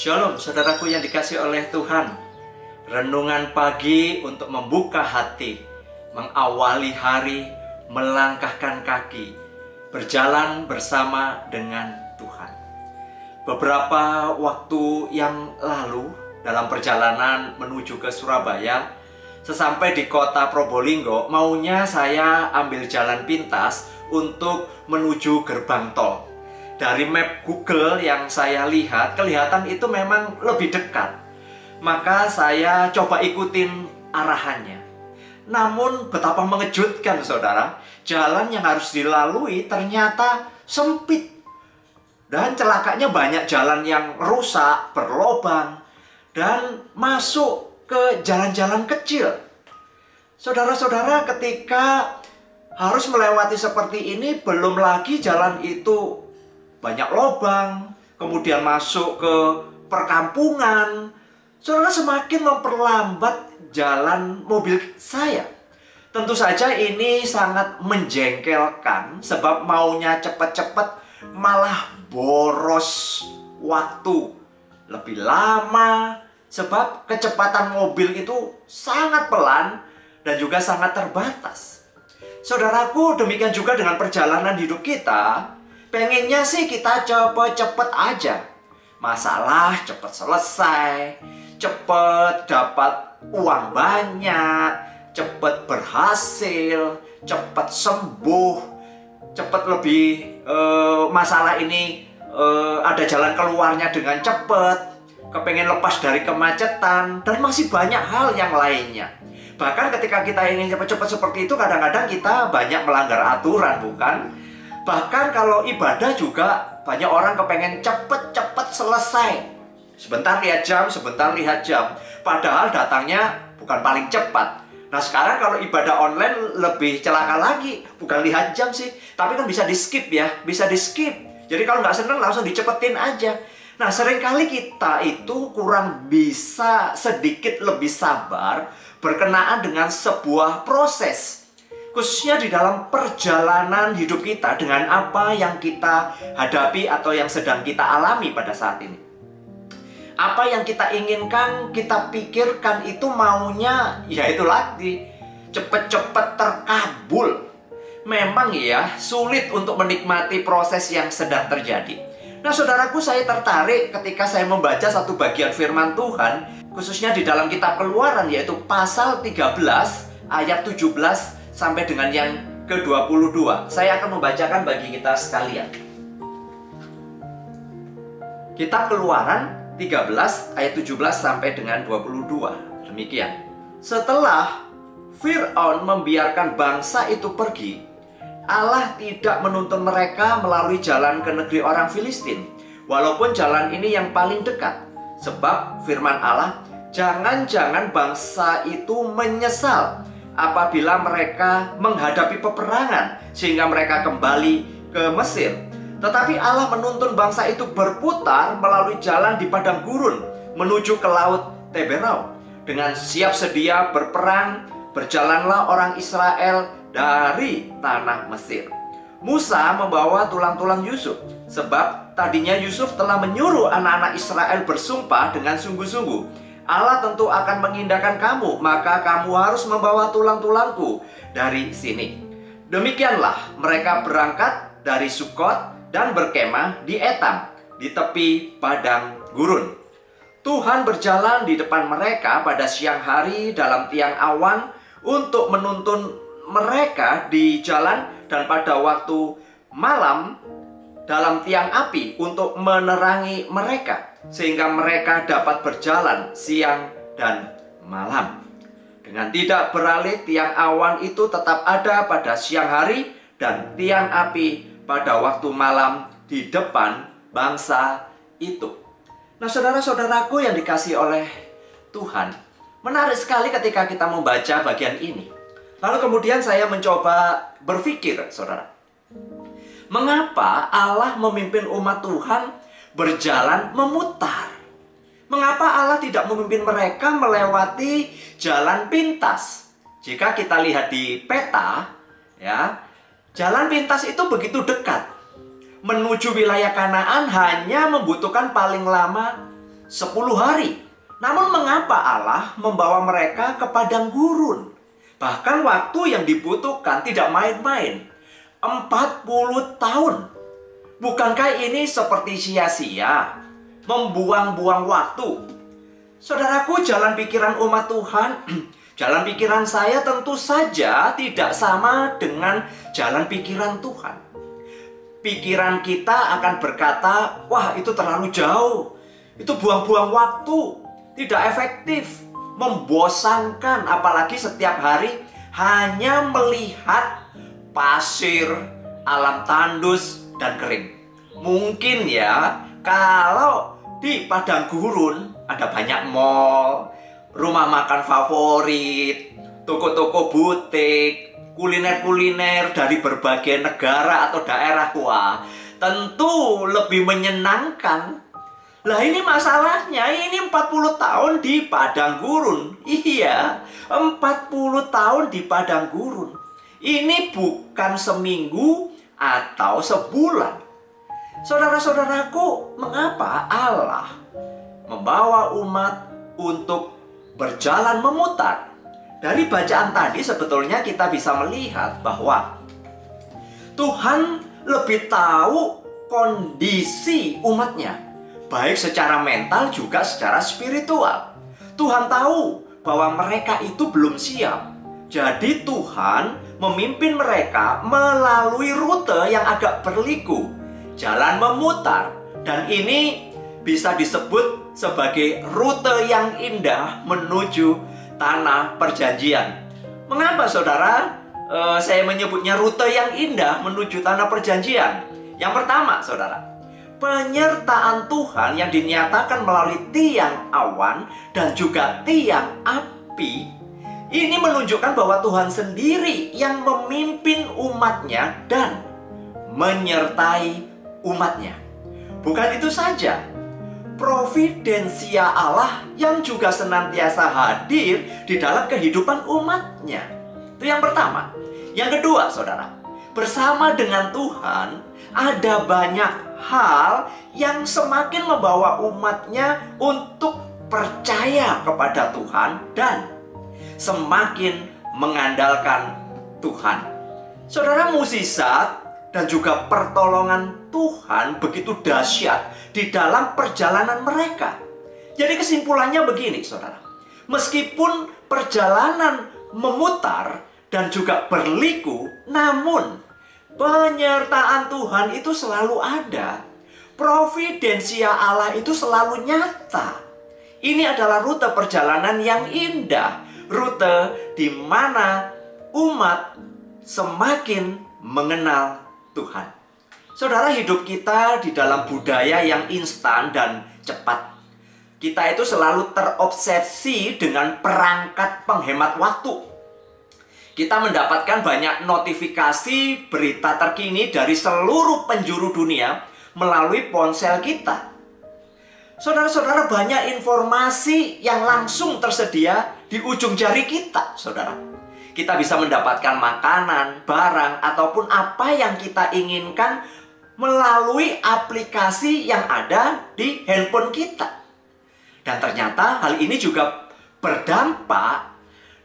Shalom saudaraku yang dikasih oleh Tuhan. Renungan pagi untuk membuka hati, mengawali hari, melangkahkan kaki, berjalan bersama dengan Tuhan. Beberapa waktu yang lalu dalam perjalanan menuju ke Surabaya, sesampai di kota Probolinggo, maunya saya ambil jalan pintas untuk menuju gerbang tol. Dari map Google yang saya lihat, kelihatan itu memang lebih dekat. Maka saya coba ikutin arahannya. Namun betapa mengejutkan saudara, jalan yang harus dilalui ternyata sempit. Dan celakanya banyak jalan yang rusak, berlobang, dan masuk ke jalan-jalan kecil. Saudara-saudara, ketika harus melewati seperti ini, belum lagi jalan itu banyak lubang, kemudian masuk ke perkampungan. Saudara, semakin memperlambat jalan mobil saya. Tentu saja ini sangat menjengkelkan, sebab maunya cepat-cepat malah boros waktu lebih lama, sebab kecepatan mobil itu sangat pelan dan juga sangat terbatas. Saudaraku, demikian juga dengan perjalanan hidup kita. Pengennya sih kita cepet-cepet aja. Masalah cepet selesai, cepet dapat uang banyak, cepet berhasil, cepet sembuh, cepet lebih masalah ini ada jalan keluarnya dengan cepet, kepengen lepas dari kemacetan, dan masih banyak hal yang lainnya. Bahkan ketika kita ingin cepet-cepet seperti itu, kadang-kadang kita banyak melanggar aturan, bukan? Bahkan kalau ibadah juga banyak orang kepengen cepet-cepet selesai. Sebentar lihat jam, sebentar lihat jam. Padahal datangnya bukan paling cepat. Nah sekarang kalau ibadah online lebih celaka lagi. Bukan lihat jam sih, tapi kan bisa di skip ya. Bisa di skip. Jadi kalau nggak seneng langsung dicepetin aja. Nah seringkali kita itu kurang bisa sedikit lebih sabar berkenaan dengan sebuah proses. Khususnya di dalam perjalanan hidup kita dengan apa yang kita hadapi atau yang sedang kita alami pada saat ini. Apa yang kita inginkan, kita pikirkan itu maunya, ya itu lagi, cepet-cepet terkabul. Memang ya, sulit untuk menikmati proses yang sedang terjadi. Nah saudaraku, saya tertarik ketika saya membaca satu bagian firman Tuhan, khususnya di dalam kitab Keluaran, yaitu pasal 13 ayat 17 sampai dengan yang ke-22. Saya akan membacakan bagi kita sekalian. Kitab Keluaran 13 ayat 17 sampai dengan 22. Demikian. Setelah Fir'aun membiarkan bangsa itu pergi, Allah tidak menuntun mereka melalui jalan ke negeri orang Filistin, walaupun jalan ini yang paling dekat. Sebab firman Allah, jangan-jangan bangsa itu menyesal apabila mereka menghadapi peperangan sehingga mereka kembali ke Mesir. Tetapi Allah menuntun bangsa itu berputar melalui jalan di padang gurun menuju ke laut Teberau. Dengan siap sedia berperang, berjalanlah orang Israel dari tanah Mesir. Musa membawa tulang-tulang Yusuf, sebab tadinya Yusuf telah menyuruh anak-anak Israel bersumpah dengan sungguh-sungguh, Allah tentu akan mengindahkan kamu, maka kamu harus membawa tulang-tulangku dari sini. Demikianlah mereka berangkat dari Sukot dan berkemah di Etam, di tepi padang gurun. Tuhan berjalan di depan mereka pada siang hari dalam tiang awan untuk menuntun mereka di jalan, dan pada waktu malam dalam tiang api untuk menerangi mereka, sehingga mereka dapat berjalan siang dan malam. Dengan tidak beralih, tiang awan itu tetap ada pada siang hari dan tiang api pada waktu malam di depan bangsa itu. Nah saudara-saudaraku yang dikasih oleh Tuhan, menarik sekali ketika kita membaca bagian ini. Lalu kemudian saya mencoba berpikir, saudara, mengapa Allah memimpin umat Tuhan berjalan memutar? Mengapa Allah tidak memimpin mereka melewati jalan pintas? Jika kita lihat di peta, ya, jalan pintas itu begitu dekat. Menuju wilayah Kanaan hanya membutuhkan paling lama 10 hari. Namun mengapa Allah membawa mereka ke padang gurun? Bahkan waktu yang dibutuhkan tidak main-main. 40 tahun. Bukankah ini seperti sia-sia? Membuang-buang waktu. Saudaraku, jalan pikiran umat Tuhan, jalan pikiran saya tentu saja tidak sama dengan jalan pikiran Tuhan. Pikiran kita akan berkata, wah itu terlalu jauh. Itu buang-buang waktu, tidak efektif, membosankan, apalagi setiap hari hanya melihat pasir, alam tandus, dan kering. Mungkin ya, kalau di padang gurun ada banyak mall, rumah makan favorit, toko-toko butik, kuliner-kuliner dari berbagai negara atau daerah, wah, tentu lebih menyenangkan. Lah ini masalahnya, ini 40 tahun di padang gurun. Iya, 40 tahun di padang gurun. Ini bukan seminggu atau sebulan. Saudara-saudaraku, mengapa Allah membawa umat untuk berjalan memutar? Dari bacaan tadi sebetulnya kita bisa melihat bahwa Tuhan lebih tahu kondisi umatnya, baik secara mental juga secara spiritual. Tuhan tahu bahwa mereka itu belum siap. Jadi Tuhan memimpin mereka melalui rute yang agak berliku, jalan memutar. Dan ini bisa disebut sebagai rute yang indah menuju tanah perjanjian. Mengapa saudara saya menyebutnya rute yang indah menuju tanah perjanjian? Yang pertama saudara, penyertaan Tuhan yang dinyatakan melalui tiang awan dan juga tiang api. Ini menunjukkan bahwa Tuhan sendiri yang memimpin umatnya dan menyertai umatnya. Bukan itu saja, providensia Allah yang juga senantiasa hadir di dalam kehidupan umatnya. Itu yang pertama. Yang kedua, saudara, bersama dengan Tuhan ada banyak hal yang semakin membawa umatnya untuk percaya kepada Tuhan dan semakin mengandalkan Tuhan. Saudara, mukjizat dan juga pertolongan Tuhan begitu dahsyat di dalam perjalanan mereka. Jadi kesimpulannya begini, saudara. Meskipun perjalanan memutar dan juga berliku, namun penyertaan Tuhan itu selalu ada. Providensia Allah itu selalu nyata. Ini adalah rute perjalanan yang indah, rute di mana umat semakin mengenal Tuhan. Saudara, hidup kita di dalam budaya yang instan dan cepat. Kita itu selalu terobsesi dengan perangkat penghemat waktu. Kita mendapatkan banyak notifikasi berita terkini dari seluruh penjuru dunia melalui ponsel kita. Saudara-saudara, banyak informasi yang langsung tersedia di ujung jari kita, saudara. Kita bisa mendapatkan makanan, barang, ataupun apa yang kita inginkan melalui aplikasi yang ada di handphone kita. Dan ternyata hal ini juga berdampak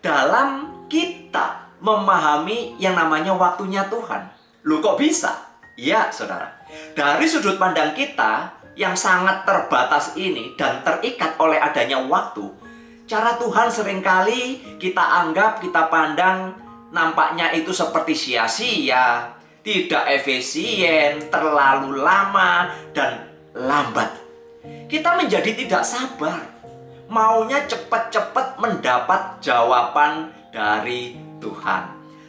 dalam kita memahami yang namanya waktunya Tuhan. Loh, kok bisa? Iya, saudara. Dari sudut pandang kita yang sangat terbatas ini dan terikat oleh adanya waktu, cara Tuhan seringkali kita anggap, kita pandang nampaknya itu seperti sia-sia, tidak efisien, terlalu lama, dan lambat. Kita menjadi tidak sabar, maunya cepat-cepat mendapat jawaban dari Tuhan.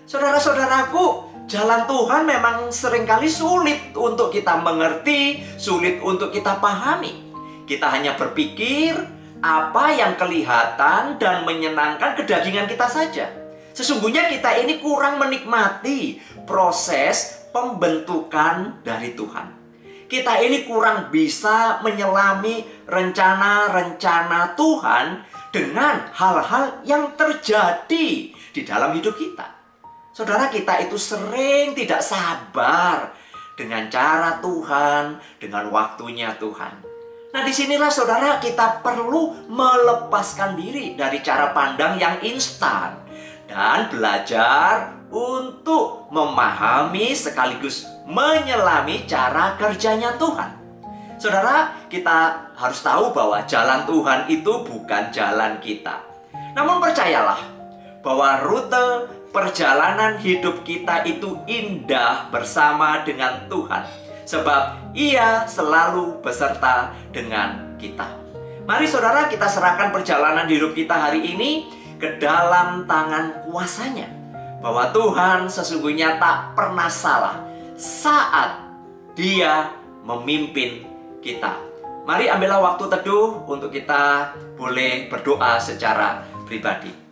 Saudara-saudaraku, jalan Tuhan memang seringkali sulit untuk kita mengerti, sulit untuk kita pahami. Kita hanya berpikir apa yang kelihatan dan menyenangkan kedagingan kita saja. Sesungguhnya kita ini kurang menikmati proses pembentukan dari Tuhan. Kita ini kurang bisa menyelami rencana-rencana Tuhan dengan hal-hal yang terjadi di dalam hidup kita. Saudara, kita itu sering tidak sabar dengan cara Tuhan, dengan waktunya Tuhan. Nah, disinilah saudara kita perlu melepaskan diri dari cara pandang yang instan dan belajar untuk memahami sekaligus menyelami cara kerjanya Tuhan. Saudara, kita harus tahu bahwa jalan Tuhan itu bukan jalan kita. Namun percayalah bahwa rute perjalanan hidup kita itu indah bersama dengan Tuhan, sebab Ia selalu beserta dengan kita. Mari saudara, kita serahkan perjalanan hidup kita hari ini ke dalam tangan kuasa-Nya, bahwa Tuhan sesungguhnya tak pernah salah saat Dia memimpin kita. Mari ambillah waktu teduh untuk kita boleh berdoa secara pribadi.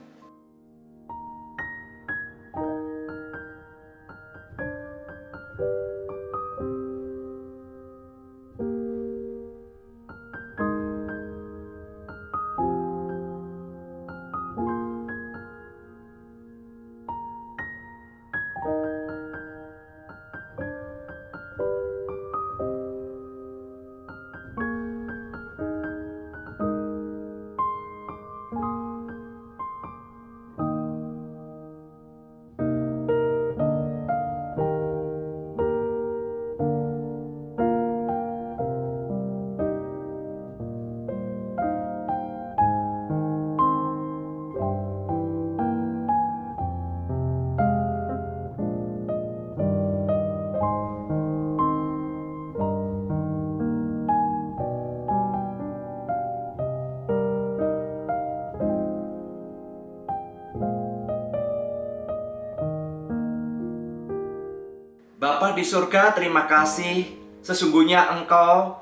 Bapa di surga, terima kasih. Sesungguhnya Engkau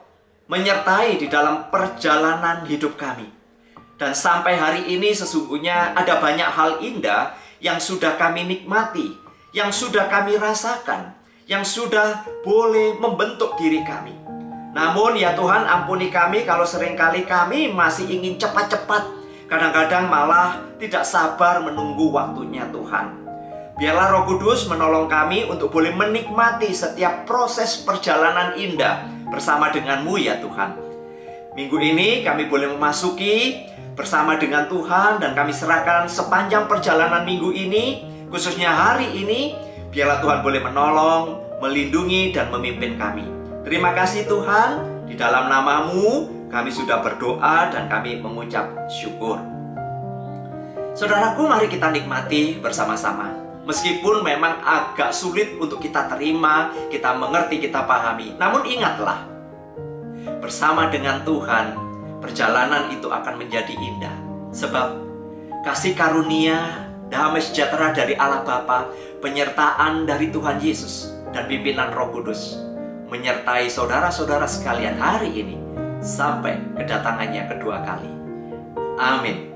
menyertai di dalam perjalanan hidup kami. Dan sampai hari ini sesungguhnya ada banyak hal indah yang sudah kami nikmati, yang sudah kami rasakan, yang sudah boleh membentuk diri kami. Namun ya Tuhan, ampuni kami kalau seringkali kami masih ingin cepat-cepat. Kadang-kadang malah tidak sabar menunggu waktunya Tuhan. Biarlah Roh Kudus menolong kami untuk boleh menikmati setiap proses perjalanan indah bersama dengan-Mu ya Tuhan. Minggu ini kami boleh memasuki bersama dengan Tuhan, dan kami serahkan sepanjang perjalanan minggu ini, khususnya hari ini, biarlah Tuhan boleh menolong, melindungi, dan memimpin kami. Terima kasih Tuhan, di dalam nama-Mu kami sudah berdoa dan kami mengucap syukur. Saudaraku, mari kita nikmati bersama-sama. Meskipun memang agak sulit untuk kita terima, kita mengerti, kita pahami. Namun ingatlah, bersama dengan Tuhan, perjalanan itu akan menjadi indah. Sebab kasih karunia, damai sejahtera dari Allah Bapa, penyertaan dari Tuhan Yesus, dan pimpinan Roh Kudus menyertai saudara-saudara sekalian hari ini sampai kedatangannya kedua kali. Amin.